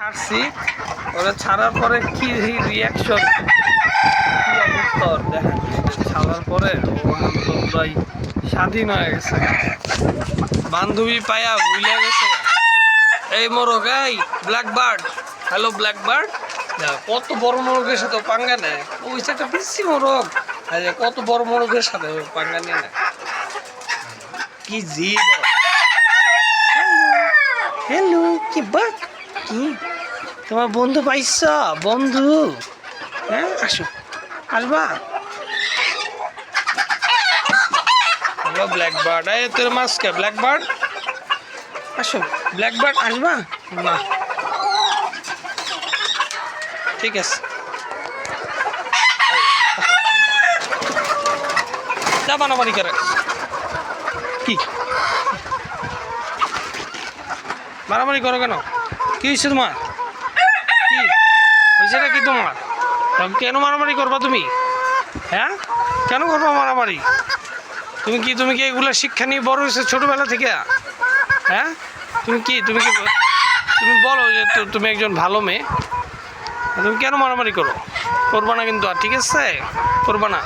ছাড়ছি, ওরা ছাড়ার পরে কি রিয়াকশন, কি অবস্থা ওর দেখেন। ছাড়ার পরে ও পুরাই স্বাধীন হয়ে গেছে, বান্ধবী পায়া ভুলে গেছে। এই মোরগ, এই black bird, hello black bird, কত বড় মোরগের সাথে পাঙ্গা নেয়। ওই একটা বেশি মোরগ, কত বড় মোরগের সাথে পাঙ্গা নিয়ে নেয়। কি জিদ, হ্যালো কি বাক, কি তোমার বন্ধু পাইছ? বন্ধু, হ্যাঁ আসো, আসবা। হ্যালো ব্ল্যাক বার্ড, এই তোর মাস্কে ব্ল্যাক বার্ড, আসো ব্ল্যাক বার্ড, আসবা না? ঠিক আছে, যা মারামারি করে। কি মারামারি করো কেন? কি হয়েছে তোমার? কি হয়েছে নাকি তোমার? কেন মারামারি করবা তুমি? হ্যাঁ, কেন করবা মারামারি? তুমি কি এগুলো শিক্ষা নিয়ে বড় হয়েছে ছোটবেলা থেকে? হ্যাঁ, তুমি বলো যে তুমি একজন ভালো মেয়ে, তুমি কেন মারামারি করো? করবা না কিন্তু, আর ঠিক আছে, করবা না।